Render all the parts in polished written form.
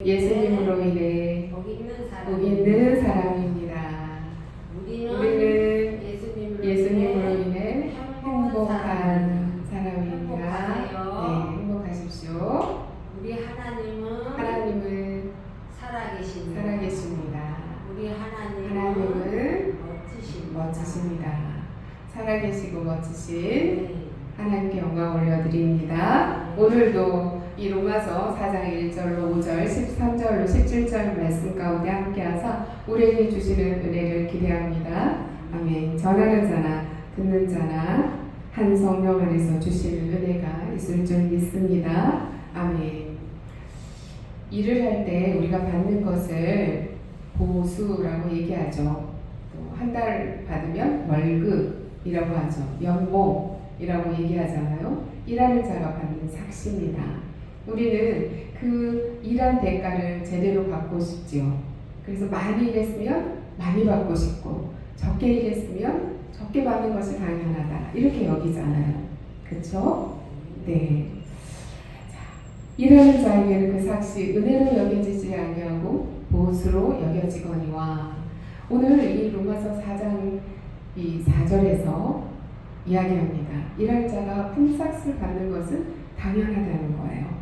예수님으로 인해 복 있는 사람입니다. 우리는 예수님으로 인해 행복한 사람입니다. 네, 행복하십시오. 우리 하나님은 살아계십니다. 우리 하나님은 멋지십니다. 살아계시고 멋지신 하나님께 영광 올려드립니다. 오늘도 이 로마서 4장 1절로 5절, 13절로 17절 말씀 가운데 함께하사 우리에게 주시는 은혜를 기대합니다. 아멘. 전하는 자나 듣는 자나 한 성령 안에서 주시는 은혜가 있을 줄 믿습니다. 아멘. 일을 할 때 우리가 받는 것을 보수라고 얘기하죠. 한 달 받으면 월급이라고 하죠. 연봉이라고 얘기하잖아요. 일하는 자가 받는 삭시입니다. 우리는 그 일한 대가를 제대로 받고 싶지요. 그래서 많이 일했으면 많이 받고 싶고 적게 일했으면 적게 받는 것이 당연하다. 이렇게 여기잖아요. 그렇죠? 네. 자, 일하는 자에게는 그 삭시 은혜로 여겨지지 아니하고 보수로 여겨지거니와. 오늘 이 로마서 4장 이 4절에서 이야기합니다. 일할 자가 품삯을 받는 것은 당연하다는 거예요.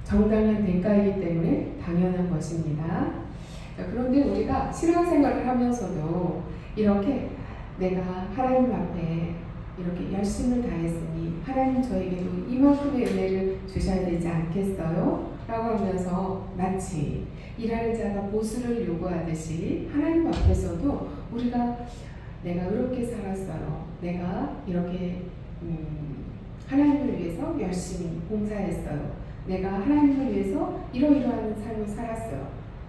정당한 대가이기 때문에 당연한 것입니다. 그런데 우리가 신앙생활을 하면서도 이렇게 내가 하나님 앞에 이렇게 열심을 다했으니 하나님 저에게도 이만큼의 은혜를 주셔야 되지 않겠어요? 라고 하면서 마치 일하는 자가 보수를 요구하듯이 하나님 앞에서도 우리가 내가 의롭게 살았어요. 내가 이렇게 하나님을 위해서 열심히 봉사했어요. 내가 하나님을 위해서 이러이러한 삶을 살았어요.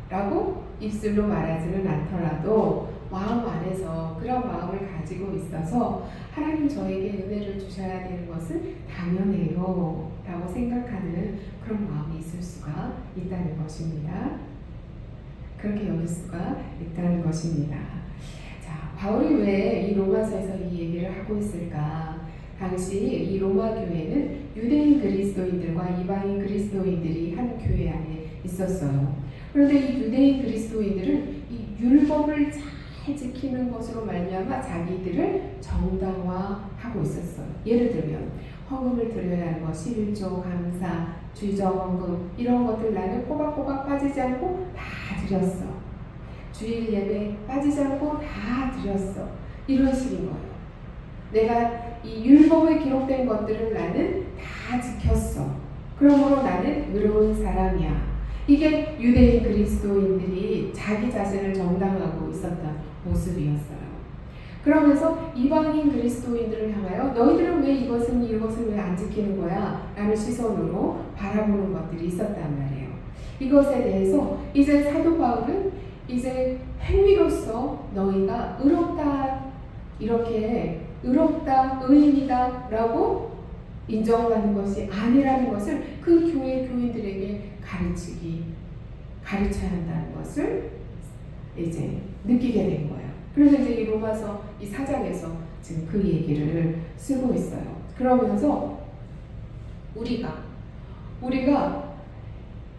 라고 입술로 말하지는 않더라도 마음 안에서 그런 마음을 가지고 있어서 하나님 저에게 은혜를 주셔야 되는 것은 당연해요. 라고 생각하는 그런 마음이 있을 수가 있다는 것입니다. 그렇게 여길 수가 있다는 것입니다. 자, 바울이 왜 이 로마서에서 이 얘기를 하고 있을까? 당시 이 로마 교회는 유대인 그리스도인들과 이방인 그리스도인들이 한 교회 안에 있었어요. 그런데 이 유대인 그리스도인들은 이 율법을 잘 지키는 것으로 말미암아 자기들을 정당화하고 있었어요. 예를 들면 헌금을 드려야 하는 것, 11조, 감사, 주저헌금 이런 것들 나는 꼬박꼬박 빠지지 않고 다 드렸어. 주일 예배 빠지지 않고 다 드렸어. 이런 식인 거예요. 내가 이 율법에 기록된 것들을 나는 다 지켰어. 그러므로 나는 의로운 사람이야. 이게 유대인 그리스도인들이 자기 자신을 정당하고 있었던 모습이었어요. 그러면서 이방인 그리스도인들을 향하여 너희들은 왜 이것을 왜 안 지키는 거야? 라는 시선으로 바라보는 것들이 있었단 말이에요. 이것에 대해서 이제 사도 바울은 이제 행위로서 너희가 의롭다, 이렇게 의롭다, 의인이다 라고 인정받는 것이 아니라는 것을 그 교회 교인들에게 가르쳐야 한다는 것을 이제 느끼게 된 거예요. 그래서 이제 이 로마서 이 4장에서 지금 그 얘기를 쓰고 있어요. 그러면서 우리가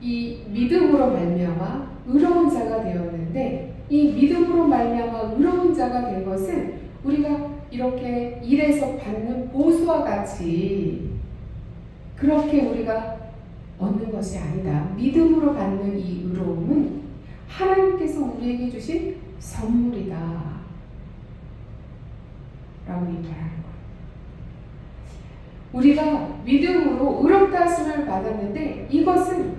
이 믿음으로 말미암아 의로운 자가 되었는데 이 믿음으로 말미암아 의로운 자가 된 것은 우리가 이렇게 일해서 받는 보수와 같이 그렇게 우리가 얻는 것이 아니다. 믿음으로 받는 이 의로움은 하나님께서 우리에게 주신 선물이다 라고 얘기하는 거예요. 우리가 믿음으로 의롭다 하심을 받았는데 이것은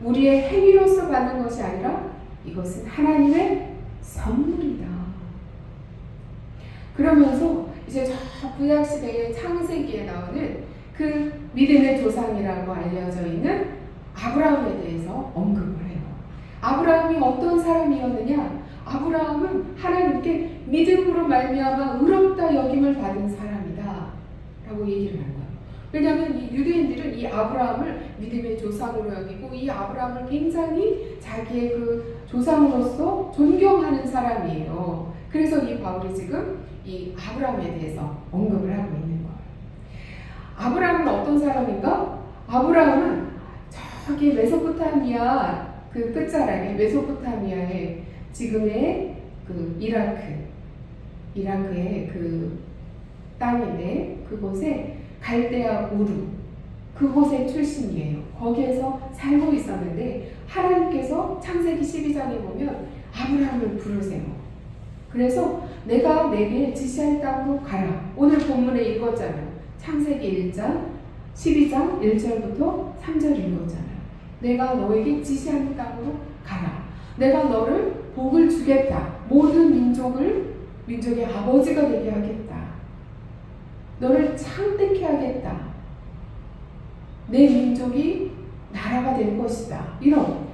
우리의 행위로서 받는 것이 아니라 이것은 하나님의 선물이다. 그러면서 이제 저 구약시대의 창세기에 나오는 그 믿음의 조상이라고 알려져 있는 아브라함에 대해서 언급을 해요. 아브라함이 어떤 사람이었느냐? 아브라함은 하나님께 믿음으로 말미암아 의롭다 여김을 받은 사람이다 라고 얘기를 하는 거예요. 왜냐하면 이 유대인들은 이 아브라함을 믿음의 조상으로 여기고 이 아브라함을 굉장히 자기의 그 조상으로서 존경하는 사람이에요. 그래서 이 바울이 지금 이 아브라함에 대해서 언급을 하고 있는 거예요. 아브라함은 어떤 사람인가? 아브라함은 저기 메소포타미아 그 끝자락에 메소포타미아에 지금의 그 이라크의 그 땅인데 그곳에 갈대아 우르 그곳의 출신이에요. 거기에서 살고 있었는데 하나님께서 창세기 12장에 보면 아브라함을 부르세요. 그래서 내가 내게 지시할 땅으로 가라. 오늘 본문에 읽었잖아요. 창세기 1장 12장 1절부터 3절 읽었잖아요. 내가 너에게 지시하는 땅으로 가라. 내가 너를 복을 주겠다. 모든 민족의 아버지가 되게 하겠다. 너를 창대케 하겠다. 내 민족이 나라가 될 것이다. 이런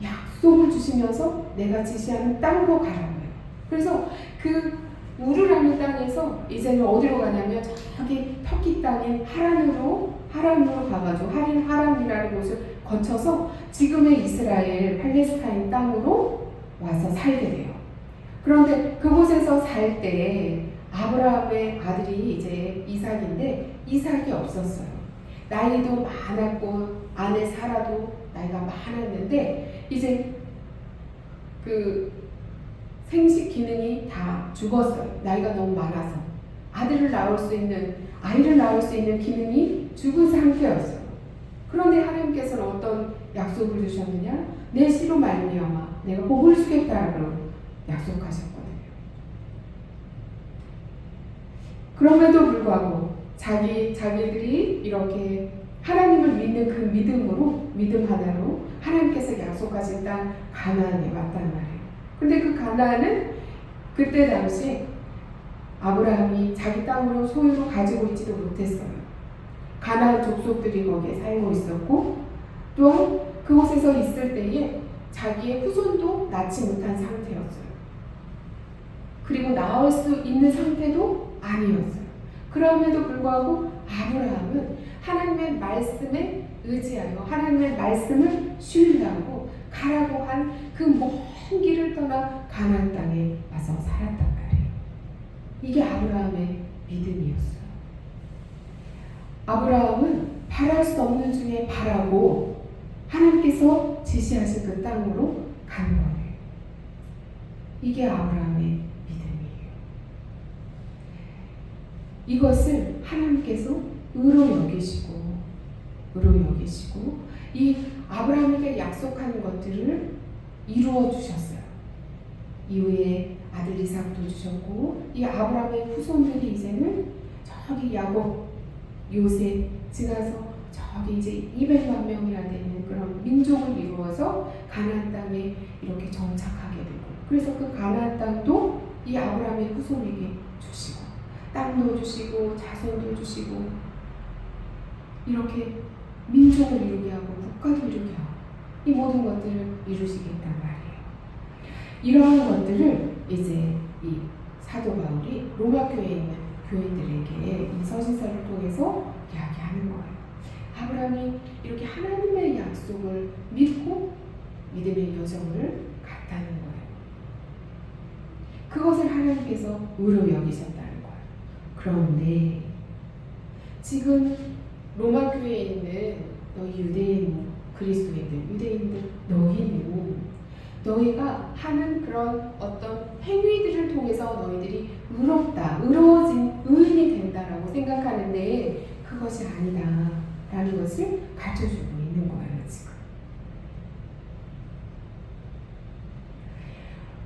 약속을 주시면서 내가 지시하는 땅으로 가라고요. 그래서 그 우르라는 땅에서 이제는 어디로 가냐면 저기 터키 땅인 하란으로 가가지고 하란이라는 곳을 거쳐서 지금의 이스라엘 팔레스타인 땅으로 와서 살게 돼요. 그런데 그곳에서 살 때 아브라함의 아들이 이제 이삭인데 이삭이 없었어요. 나이도 많았고 아내 사라도 나이가 많았는데 이제 그 생식 기능이 다 죽었어요. 나이가 너무 많아서 아이를 낳을 수 있는 기능이 죽은 상태였어요. 그런데 하나님께서는 어떤 약속을 주셨느냐? 내 씨로 말미암아 내가 복을 주겠다고 약속하셨거든요. 그럼에도 불구하고 자기들이 이렇게 하나님을 믿는 그 믿음 하나로 하나님께서 약속하신 땅 가나안에 왔단 말이에요. 근데 그 가나안은 그때 당시 아브라함이 자기 땅으로 소유로 가지고 있지도 못했어요. 가나안 족속들이 거기에 살고 있었고 또한 그곳에서 있을 때에 자기의 후손도 낳지 못한 상태였어요. 그리고 낳을 수 있는 상태도 아니었어요. 그럼에도 불구하고 아브라함은 하나님의 말씀에 의지하여 하나님의 말씀을 신뢰하고 가라고 한 그 먼 길을 떠나 가나안 땅에 와서 살았단 말이에요. 이게 아브라함의 믿음이었어요. 아브라함은 바랄 수 없는 중에 바라고 하나님께서 지시하신 그 땅으로 간 거예요. 이게 아브라함의 믿음이에요. 이것을 하나님께서 의로 여기시고 이 아브라함에게 약속하는 것들을 이루어 주셨어요. 이후에 아들 이삭도 주셨고 이 아브라함의 후손들이 이제는 저기 야곱, 요셉 지나서 저기 이제 200만 명이나 되는 그런 민족을 이루어서 가나안 땅에 이렇게 정착하게 되고 그래서 그 가나안 땅도 이 아브라함의 후손에게 주시고 땅도 주시고 자손도 주시고 이렇게 민족을 이루게 하고 국가도 이루게 하고 이 모든 것들을 이루시겠단 말이에요. 이러한 것들을 이제 이 사도 바울이 로마 교회에 있는 교인들에게 이 서신서를 통해서 이야기하는 거예요. 아브라함이 이렇게 하나님의 약속을 믿고 믿음의 여정을 갔다는 거예요. 그것을 하나님께서 의로 여기셨다는 거예요. 그런데 지금 로마 교회에 있는 너희 유대인 그리스도인들 너희가 하는 그런 어떤 행위들을 통해서 너희들이 의로워진 의인이 된다라고 생각하는데 그것이 아니다라는 것을 가르쳐주고 있는 거예요. 지금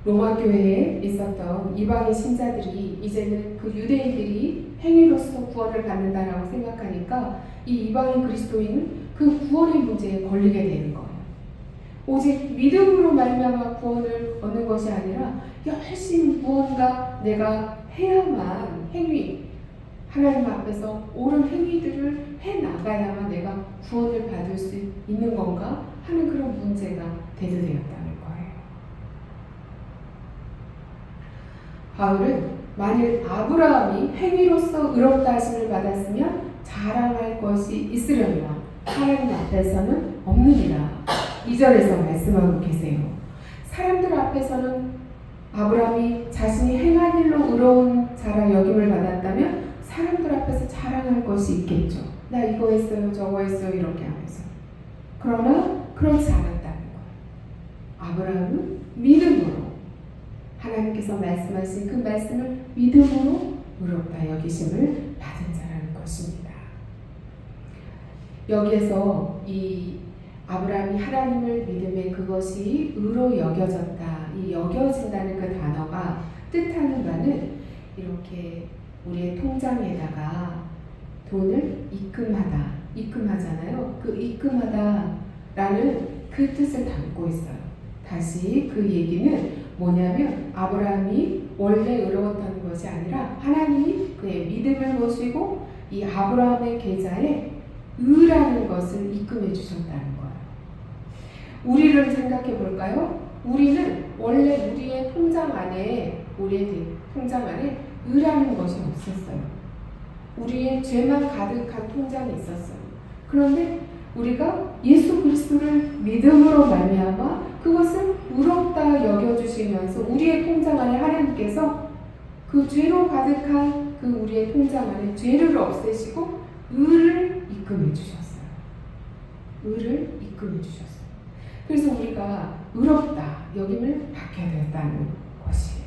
로마 교회에 있었던 이방인 신자들이 이제는 그 유대인들이 행위로서 구원을 받는다라고 생각하니까 이 이방인 그리스도인은 그 구원의 문제에 걸리게 되는 거예요. 오직 믿음으로 말미암아 구원을 얻는 것이 아니라 열심히 무언가 내가 해야만 하나님 앞에서 옳은 행위들을 해나가야만 내가 구원을 받을 수 있는 건가 하는 그런 문제가 대두되었다는 거예요. 바울은 만일 아브라함이 행위로서 의롭다 하심을 받았으면 자랑할 것이 있으려니와 하나님 앞에서는 없느니라. 2절에서 말씀하고 계세요. 사람들 앞에서는 아브라함이 자신이 행한 일로 의로운 자라 여김을 받았다면 사람들 앞에서 자랑할 것이 있겠죠. 나 이거 했어요 저거 했어요 이렇게 하면서. 그러나 그렇지 않았다는 거예요. 아브라함은 믿음으로 하나님께서 말씀하신 그 말씀을 믿음으로 의롭다 여기심을 받은 자라는 것입니다. 여기에서 이 아브라함이 하나님을 믿음에 그것이 의로 여겨졌다. 이 여겨진다는 그 단어가 뜻하는 바는 이렇게 우리의 통장에다가 돈을 입금하잖아요. 그 입금하다라는 그 뜻을 담고 있어요. 다시 그 얘기는 뭐냐면 아브라함이 원래 의로웠다는 것이 아니라 하나님이 그의 믿음을 보시고 이 아브라함의 계좌에 의라는 것을 입금해 주셨다는 거예요. 우리를 생각해 볼까요? 우리는 원래 우리의 통장 안에 의라는 것이 없었어요. 우리의 죄만 가득한 통장이 있었어요. 그런데 우리가 예수 그리스도를 믿음으로 말미암아 그것을 의롭다 여겨주시면서 우리의 통장 안에 하나님께서 그 죄로 가득한 그 우리의 통장 안에 죄를 없애시고 의를 입금해 주셨어요. 의를 입금해 주셨어요. 그래서 우리가 의롭다 여김을 받게 되었다는 것이에요.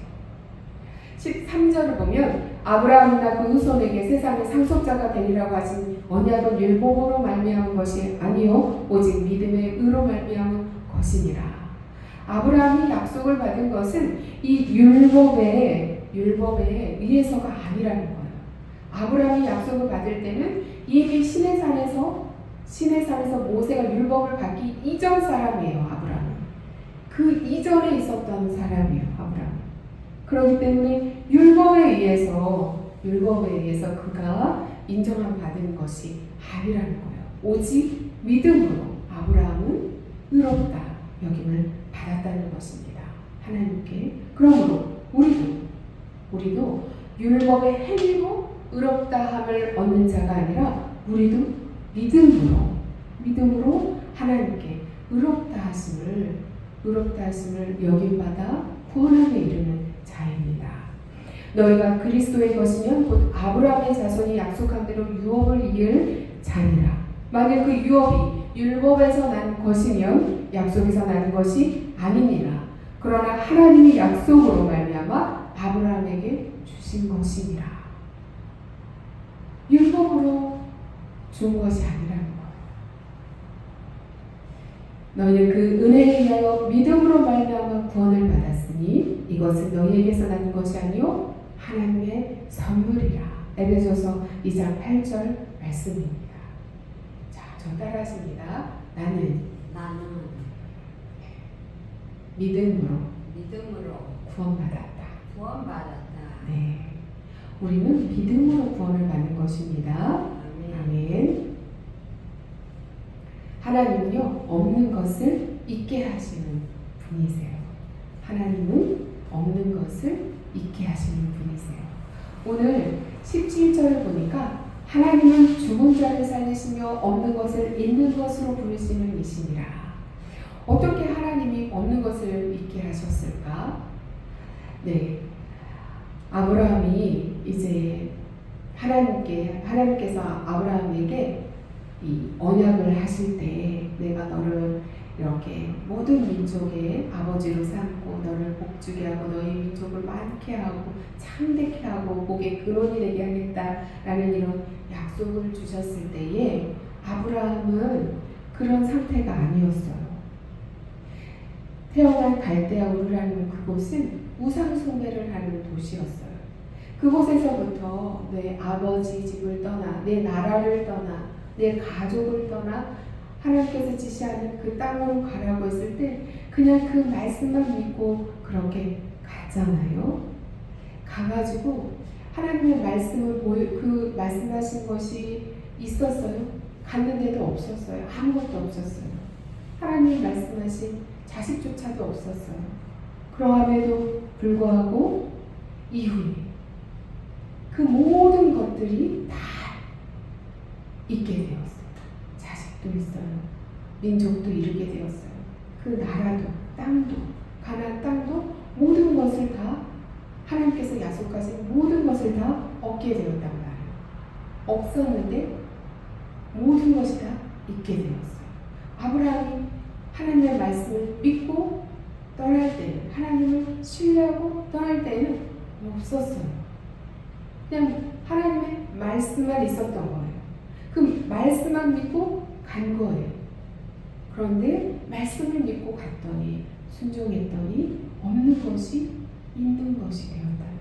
13절을 보면 아브라함이나 그 후손에게 세상의 상속자가 되리라고 하신 언약은 율법으로 말미암은 것이 아니요 오직 믿음의 의로 말미암은 것이니라. 아브라함이 약속을 받은 것은 이 율법에 의해서가 아니라는 거예요. 아브라함이 약속을 받을 때는 이미 시내산에서 모세가 율법을 받기 이전 사람이에요. 아브라함은 그 이전에 있었던 사람이에요. 아브라함. 그렇기 때문에 율법에 의해서 그가 인정함 받은 것이 아니라는 거예요. 오직 믿음으로 아브라함은 의롭다 여김을 받았다는 것입니다. 하나님께. 그러므로 우리도 율법의 행위로 의롭다함을 얻는 자가 아니라 우리도 믿음으로 하나님께 의롭다 하심을 여김받아 구원함에 이르는 자입니다. 너희가 그리스도의 것이면 곧 아브라함의 자손이 약속한 대로 유업을 이을 자니라. 만일 그 유업이 율법에서 난 것이면 약속에서 난 것이 아니니라. 그러나 하나님이 약속으로 말미암아 아브라함에게 주신 것이니라. 율법으로 준 것이 아니라는 거예요. 너희는 그 은혜에 의하여 믿음으로 말미암아 구원을 받았으니 이것은 너희에게서 나는 것이 아니요 하나님의 선물이라. 에베소서 2장 8절 말씀입니다. 자, 저 따라하십니다. 나는 믿음으로 구원받았다. 네, 우리는 믿음으로 구원을 받는 것입니다. 아멘. 하나님은요 없는 것을 있게 하시는 분이세요. 하나님은 없는 것을 있게 하시는 분이세요. 오늘 17절을 보니까 하나님은 죽은 자를 살리시며 없는 것을 있는 것으로 부르시는 이시니라. 어떻게 하나님이 없는 것을 있게 하셨을까? 네, 아브라함이 이제 하나님께서 아브라함에게 이 언약을 하실 때 내가 너를 이렇게 모든 민족의 아버지로 삼고 너를 복주게 하고 너희 민족을 많게 하고 창대케 하고 복의 근원이 되게 하겠다라는 이런 약속을 주셨을 때에 아브라함은 그런 상태가 아니었어요. 태어난 갈대아 우르라는 그곳은 우상 숭배를 하는 도시였어요. 그곳에서부터 내 아버지 집을 떠나 내 나라를 떠나 내 가족을 떠나 하나님께서 지시하는 그 땅으로 가라고 했을 때 그냥 그 말씀만 믿고 그렇게 갔잖아요. 가가지고 하나님의 말씀을 그 말씀하신 것이 있었어요. 갔는데도 없었어요. 아무것도 없었어요. 하나님이 말씀하신 자식조차도 없었어요. 그러함에도 불구하고 이후에 그 모든 것들이 다 있게 되었어요. 자식도 있어요. 민족도 이루게 되었어요. 그 나라도 땅도 가나안 땅도 모든 것을 다 하나님께서 약속하신 모든 것을 다 얻게 되었단 말이에요. 없었는데 모든 것이 다 있게 되었어요. 말씀을 믿고 갔더니 순종했더니 없는 것이 있는 것이 되었다는 거예요.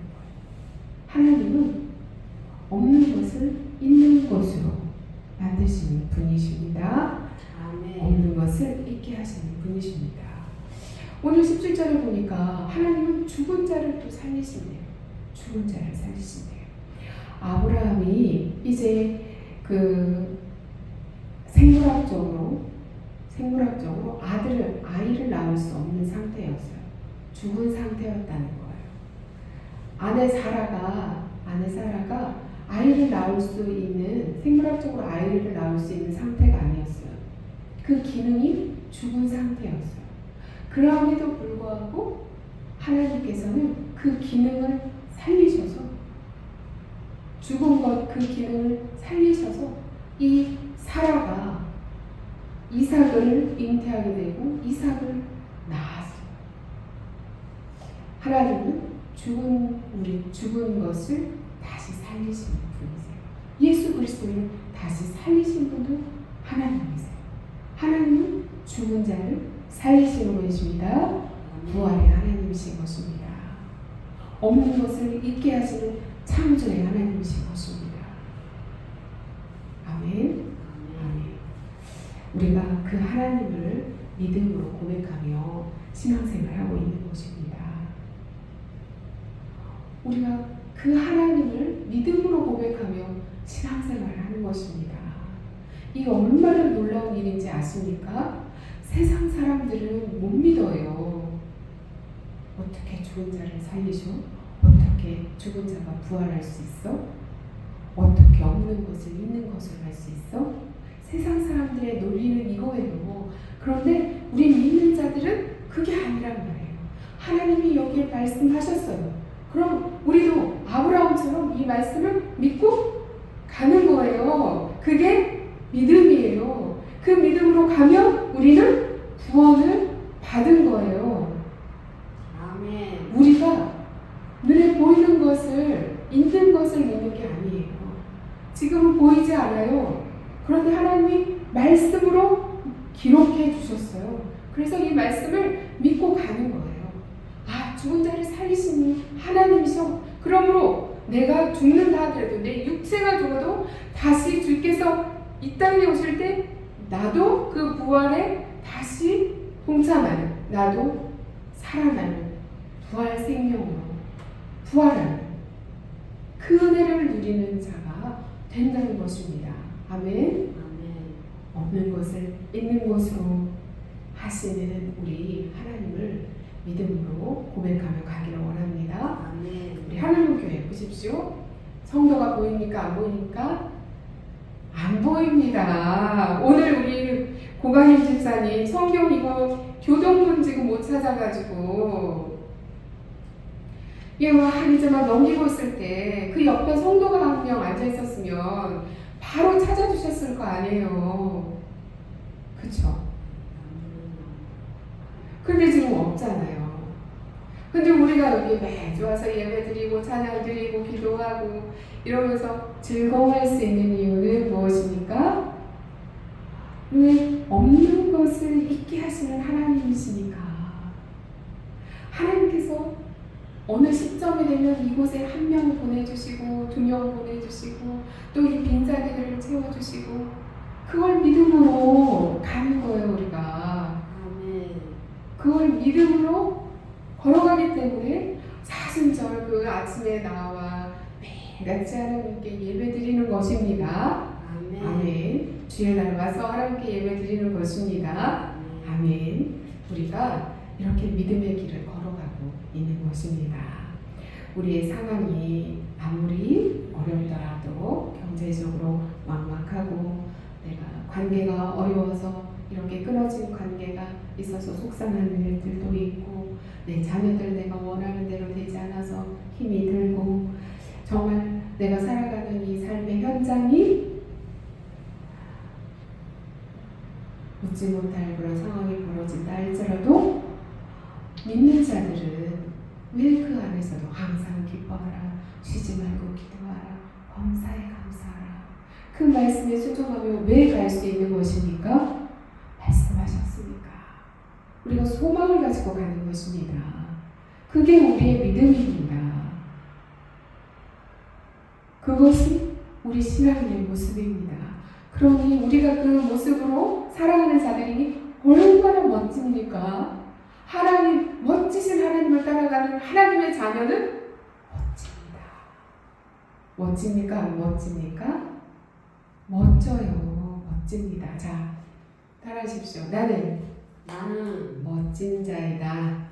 하나님은 없는 것을 있는 것으로 만드시는 분이십니다. 아멘. 없는 것을 있게 하시는 분이십니다. 오늘 17절을 보니까 하나님은 죽은 자를 또 살리신대요. 죽은 자를 살리신대요. 아브라함이 이제 그 생물학적으로 아이를 낳을 수 없는 상태였어요. 죽은 상태였다는 거예요. 아내 사라가 아이를 낳을 수 있는, 생물학적으로 아이를 낳을 수 있는 상태가 아니었어요. 그 기능이 죽은 상태였어요. 그럼에도 불구하고 하나님께서는 그 기능을 살리셔서, 죽은 것 그 기능을 살리셔서 이 사라가 이삭을 잉태하게 되고 이삭을 낳았어요. 하나님은 죽은 것을 다시 살리시는 분이세요. 예수 그리스도를 다시 살리신 분도 하나님이세요. 하나님은 죽은 자를 살리시는 분이십니다. 부활의 하나님이신 것입니다. 없는 것을 있게 하시는 창조의 하나님이신 것입니다. 아멘. 아멘. 우리가 그 하나님을 믿음으로 고백하며 신앙생활하고 있는 것입니다. 우리가 그 하나님을 믿음으로 고백하며 신앙생활을 하는 것입니다. 이게 얼마나 놀라운 일인지 아십니까? 세상 사람들은 못 믿어요. 어떻게 죽은 자를 살리셔? 어떻게 죽은 자가 부활할 수 있어? 어떻게 없는 것을 있는 것을 할 수 있어? 세상 사람들의 논리는 이거예요. 그런데 우리 믿는 자들은 그게 아니란 말이에요. 하나님이 여기에 말씀하셨어요. 그럼 우리도 아브라함처럼 이 말씀을 믿고 가는 거예요. 그게 믿음이에요. 그 믿음으로 가면 우리는 구원을 받은 거예요. 아멘. 우리가 눈에 보이는 것을, 있는 것을 믿는 게 아니에요. 지금은 보이지 않아요. 그런데 하나님이 말씀으로 기록해 주셨어요. 그래서 이 말씀을 믿고 가는 거예요. 아, 죽은 자를 살리시는 하나님이셔. 그러므로 내가 죽는다 하더라도, 내 육체가 죽어도 다시 주께서 이 땅에 오실 때 나도 그 부활에 다시 동참하는, 나도 살아나는 부활 생명으로 부활하는 그 은혜를 누리는 자가 된다는 것입니다. 아멘. 아멘. 없는 것을 있는 것으로 하시는 우리 하나님을 믿음으로 고백하며 가기를 원합니다. 아멘. 우리 하늘문교회 보십시오. 성도가 보입니까? 안 보입니까? 안 보입니다. 오늘 우리 고강임 집사님 성경 이거 교동문 지금 못 찾아가지고 한이제만 넘기고 있을 때 그 옆에 성도가 한 명 앉아 있었으면 바로 찾아주셨을 거 아니에요. 그쵸? 근데 지금 없잖아요. 근데 우리가 여기 매주 와서 예배 드리고 찬양 드리고 기도하고 이러면서 즐거워할 수 있는 이유는 무엇입니까? 왜? 없는 것을 있게 하시는 하나님이시니까. 하나님께서 어느 시점이 되면 이곳에 한 명 보내주시고 2명 보내주시고 또 이 빈자리들을 채워주시고 그걸 믿음으로 가는 거예요. 우리가 그걸 믿음으로 걸어가기 때문에 사순절 그 아침에 나와 매일같이 하나님께 예배 드리는 것입니다. 아멘. 아멘. 주의 날 와서 하나님께 예배 드리는 것입니다. 아멘. 우리가 이렇게 믿음의 길을 걸어가고 있는 것입니다. 우리의 상황이 아무리 어렵더라도 경제적으로 막막하고 내가 관계가 어려워서 이렇게 끊어진 관계가 있어서 속상한 일들도 있고 내 자녀들 내가 원하는 대로 되지 않아서 힘이 들고 정말 내가 살아가는 이 삶의 현장이 웃지 못할 그런 상황이 벌어진다 할지라도 믿는 자들은 왜 그 안에서도 항상 기뻐하라, 쉬지 말고 기도하라, 범사에 감사하라. 그 말씀에 순종하며 왜 갈 수 있는 것입니까? 말씀하셨으니까. 우리가 소망을 가지고 가는 것입니다. 그게 우리의 믿음입니다. 그것이 우리 신앙의 모습입니다. 그러니 우리가 그 모습으로 살아가는 자들이 얼마나 멋집니까? 하나님, 멋지신 하나님을 따라가는 하나님의 자녀는 멋집니다. 멋집니까? 안 멋집니까? 멋져요. 멋집니다. 자, 따라하십시오. 나는 멋진 자이다.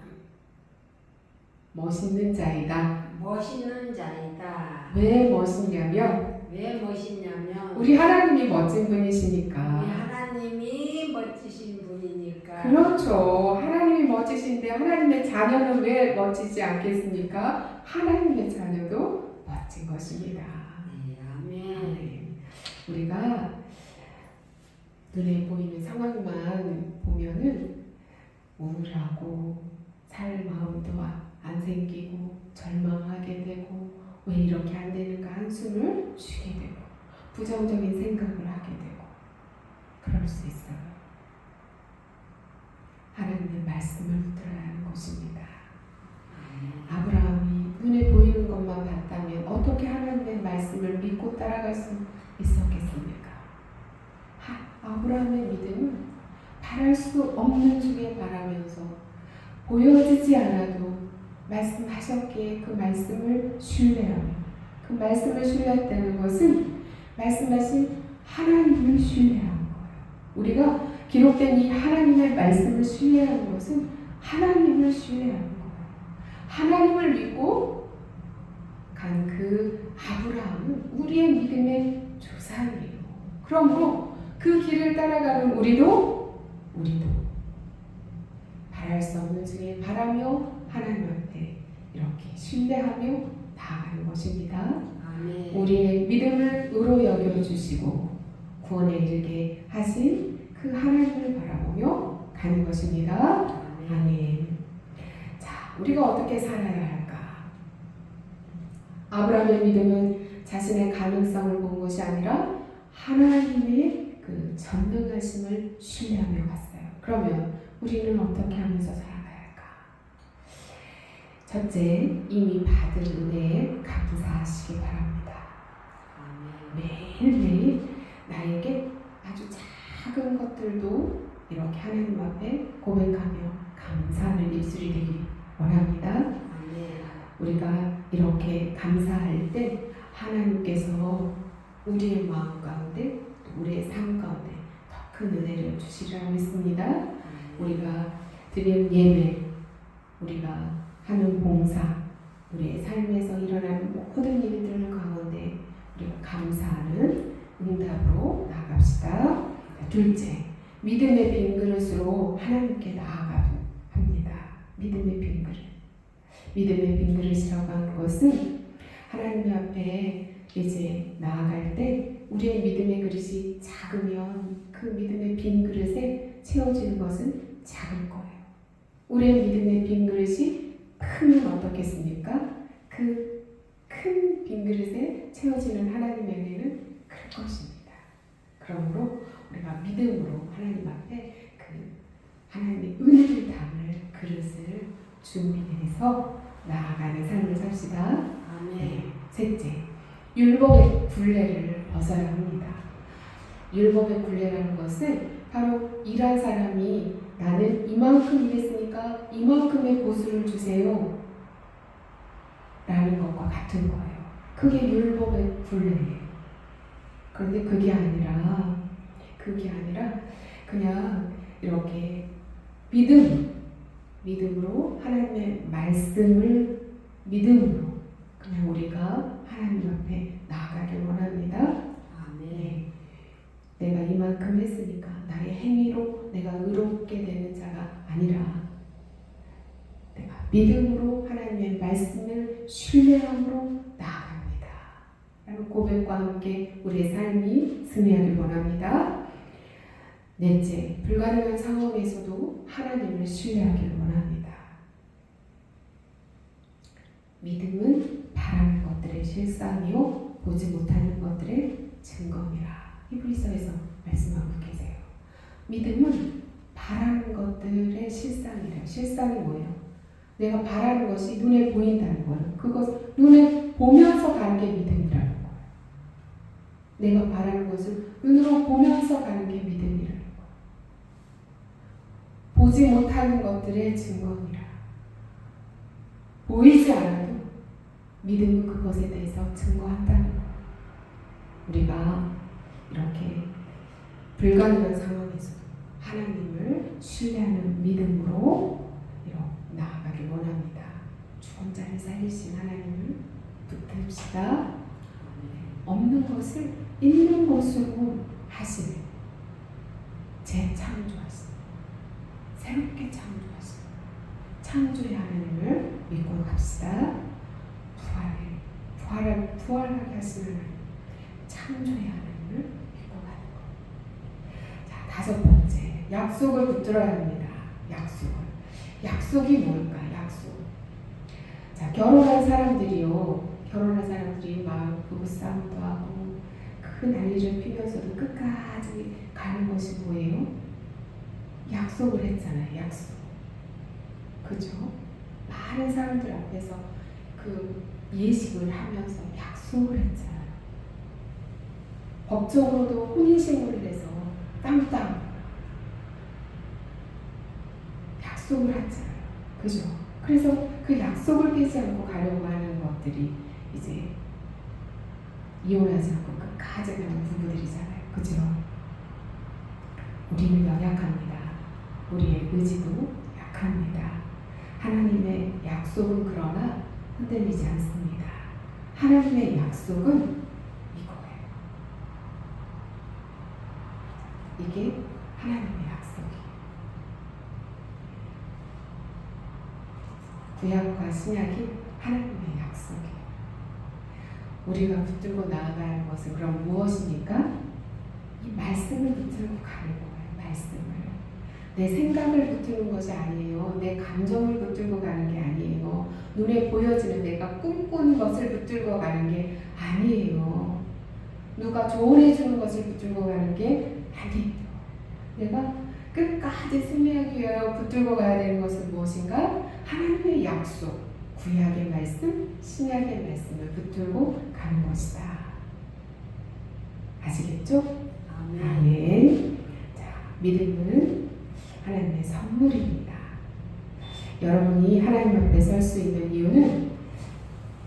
멋있는 자이다. 멋있는 자이다. 왜 멋있냐면 왜 멋있냐면 우리 하나님이 멋진 분이시니까. 우리 하나님이 멋지신 분이니까. 그렇죠. 하나님이 멋지신데 하나님의 자녀는 왜 멋지지 않겠습니까? 하나님의 자녀도 멋진 것입니다. 네, 아멘. 아멘. 우리가 눈에 보이는 상황만 보면은 우울하고 살 마음도 안 생기고 절망하게 되고 왜 이렇게 안 되는가 한숨을 쉬게 되고 부정적인 생각을 하게 되고 그럴 수 있어요. 하나님의 말씀을 들어야 하는 것입니다. 아브라함이 눈에 보이는 것만 봤다면 어떻게 하나님의 말씀을 믿고 따라갈 수 있었겠습니까? 아브라함의 믿음은 바랄 수 없는 중에 바라면서 보여지지 않아도 말씀하셨기에 그 말씀을 신뢰하며 그 말씀을 신뢰했다는 것은 말씀하신 하나님을 신뢰하는 거예요. 우리가 기록된 이 하나님의 말씀을 신뢰하는 것은 하나님을 신뢰하는 거예요. 하나님을 믿고 간 그 아브라함은 우리의 믿음의 조상이에요. 그러므로 그 길을 따라가는 우리도 바랄 수 없는 중에 바라며 하나님 앞에 이렇게 신뢰하며 나아가는 것입니다. 아멘. 우리의 믿음을 의로 여겨주시고 구원에 이르게 하신 그 하나님을 바라보며 가는 것입니다. 아멘. 자, 우리가 어떻게 살아야 할까? 아브라함의 믿음은 자신의 가능성을 본 것이 아니라 하나님의 그 전능하심을 신뢰하며 갔어요. 그러면 우리는 어떻게 하면서 살아가야 할까? 첫째, 이미 받은 은혜에 감사하시기 바랍니다. 매일매일 나에게 아주 작은 것들도 이렇게 하나님 앞에 고백하며 감사하는 입술이 되길 원합니다. 우리가 이렇게 감사할 때 하나님께서 우리의 마음 가운데 우리의 삶 가운데 더 큰 은혜를 주시리라 믿습니다. 우리가 드리는 예배, 우리가 하는 봉사, 우리의 삶에서 일어나는 모든 일들 가운데 우리가 감사하는 응답으로 나아갑시다. 둘째, 믿음의 빈 그릇으로 하나님께 나아가야 합니다. 믿음의 빈 그릇. 믿음의 빈 그릇이라고 하는 것은 하나님 앞에 이제 나아갈 때 우리의 믿음의 그릇이 작으면 그 믿음의 빈 그릇에 채워지는 것은 작을 거예요. 우리의 믿음의 빈 그릇이 크면 어떻겠습니까? 그 큰 빈 그릇에 채워지는 하나님의 은혜는 클 것입니다. 그러므로 우리가 믿음으로 하나님 앞에 그 하나님의 은혜를 담을 그릇을 준비해서 나아가는 삶을 삽시다. 아멘. 셋째, 율법의 굴레를 벗어야 합니다. 율법의 굴레라는 것은 바로 일한 사람이 나는 이만큼 일했으니까 이만큼의 보수를 주세요 라는 것과 같은 거예요. 그게 율법의 굴레예요. 그런데 그게 아니라 그냥 이렇게 믿음으로 하나님의 말씀을 믿음으로 그냥 우리가 하나님 앞에 나아가길 원합니다. 아멘. 내가 이만큼 했으니까 나의 행위로 내가 의롭게 되는 자가 아니라 내가 믿음으로 하나님의 말씀을 신뢰함으로 나아갑니다. 라는 고백과 함께 우리의 삶이 승리하길 원합니다. 넷째, 불가능한 상황에서도 하나님을 신뢰하길 원합니다. 믿음은 바라는 것들의 실상이요 보지 못하는 것들의 증거니라. 히브리서에서 말씀하고 계세요. 믿음은 바라는 것들의 실상이래요. 실상이 뭐예요? 내가 바라는 것이 눈에 보인다는 거예요. 그것 눈에 보면서 가는 게 믿음이라는 거예요. 내가 바라는 것을 눈으로 보면서 가는 게 믿음이라는 거예요. 보지 못하는 것들의 증거이라. 보이지 않아도 믿음은 그것에 대해서 증거한다는 거예요. 우리가 이렇게 불가능한 상황에서도 하나님을 신뢰하는 믿음으로 이렇게 나아가길 원합니다. 죽은 자를 살리신 하나님을 붙듭시다. 없는 것을 있는 것으로 하시는 재창조하시는 새롭게 창조하시는 창조의 하나님을 믿고 갑시다. 부활하게 하시는 하나님, 창조의 하나님을 믿고 가는 것. 자, 다섯 번째, 약속을 붙들어야 합니다. 약속이 뭘까? 약속. 자, 결혼한 사람들이 막 부부싸움도 하고 큰 난리를 피면서도 끝까지 가는 것이 뭐예요? 약속을 했잖아요. 약속. 그죠? 많은 사람들 앞에서 그 예식을 하면서 약속을 했잖아요. 법적으로도 혼인신고를 해서 땀 약속을 했잖아요. 그죠? 그래서 그 약속을 깨지 않고 가려고 하는 것들이 이제 이혼하지 않고 끝까지 가는 부부들이잖아요. 그죠? 우리는 연약합니다. 우리의 의지도 약합니다. 하나님의 약속은 그러나 흔들리지 않습니다. 하나님의 약속은 이거예요. 이게 하나님의 약속이에요. 구약과 신약이 하나님의 약속이에요. 우리가 붙들고 나아가야 하는 것은 그럼 무엇입니까? 이 말씀을 붙들고 가는 거예요. 말씀을. 내 생각을 붙드는 것이 아니에요. 내 감정을 붙들고 가는 게 아니에요. 눈에 보여지는 내가 꿈꾸는 것을 붙들고 가는 게 아니에요. 누가 조언해 주는 것을 붙들고 가는 게 아니에요. 내가 끝까지 승리하기 위하여 붙들고 가야 되는 것은 무엇인가? 하나님의 약속, 구약의 말씀, 신약의 말씀을 붙들고 가는 것이다. 아시겠죠? 아멘. 자, 믿음은 하나님의 선물입니다. 여러분이 하나님 앞에 설 수 있는 이유는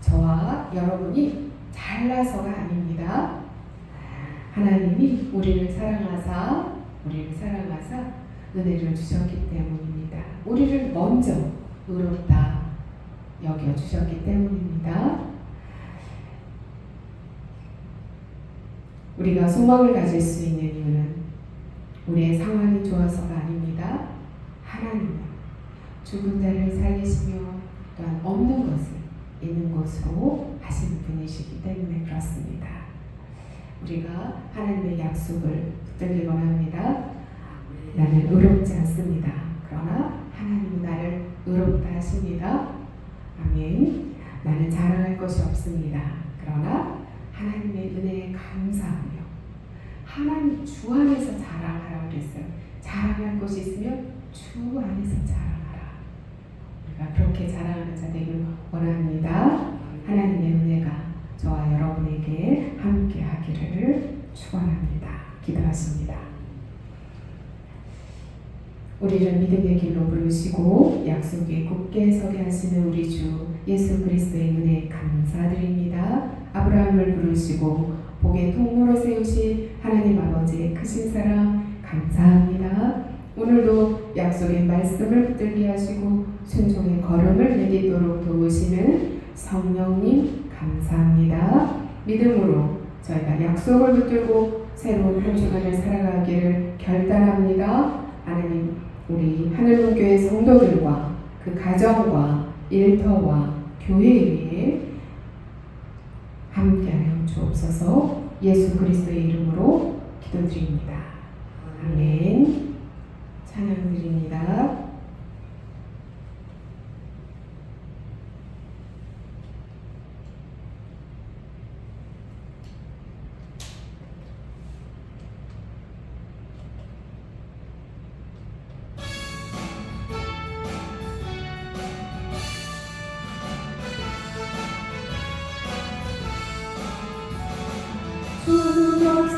저와 여러분이 잘나서가 아닙니다. 하나님이 우리를 사랑하사 은혜를 주셨기 때문입니다. 우리를 먼저 의롭다 여겨주셨기 때문입니다. 우리가 소망을 가질 수 있는 이유는 우리의 상황이 좋아서가 아닙니다. 하나님은 죽은 자를 살리시며 또한 없는 것을 있는 것으로 하시는 분이시기 때문에 그렇습니다. 우리가 하나님의 약속을 붙들기 원합니다. 나는 의롭지 않습니다. 그러나 하나님은 나를 의롭다 하십니다. 아멘. 나는 자랑할 것이 없습니다. 그러나 하나님의 은혜에 감사하며 하나님 주 안에서 자랑하라 그랬어요. 자랑할 것이 있으면 주 안에서 자랑하라. 우리가 그렇게 자랑하는 자 되길 원합니다. 하나님의 은혜가 저와 여러분에게 함께 하기를 축원합니다. 기도하십니다. 우리를 믿음의 길로 부르시고 약속에 굳게 서게 하시는 우리 주 예수 그리스도의 은혜에 감사드립니다. 아브라함을 부르시고 복의 통로로 세우신 하나님 아버지의 크신 사랑 감사합니다. 오늘도 약속의 말씀을 붙들게 하시고 순종의 걸음을 내딛도록 도우시는 성령님 감사합니다. 믿음으로 저희가 약속을 붙들고 새로운 한 주간을 살아가기를 결단합니다. 하나님, 우리 하늘문교회 성도들과 그 가정과 일터와 교회에 함께하여 주옵소서. 예수 그리스도의 이름으로 기도드립니다. 아멘. 찬양드립니다.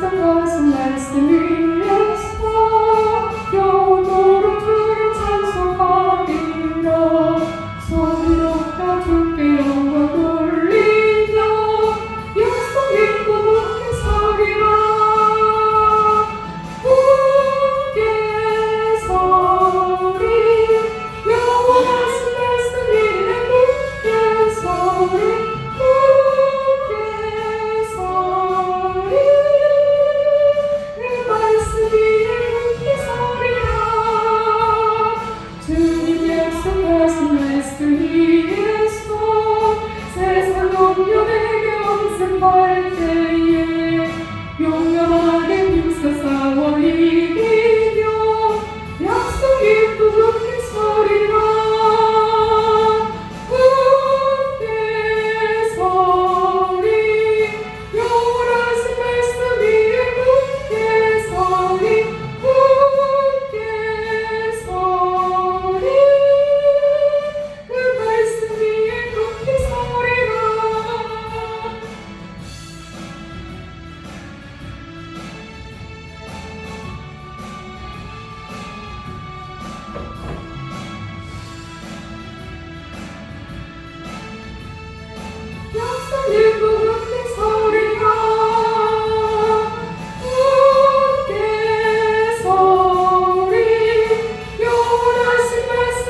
약속하신 말씀을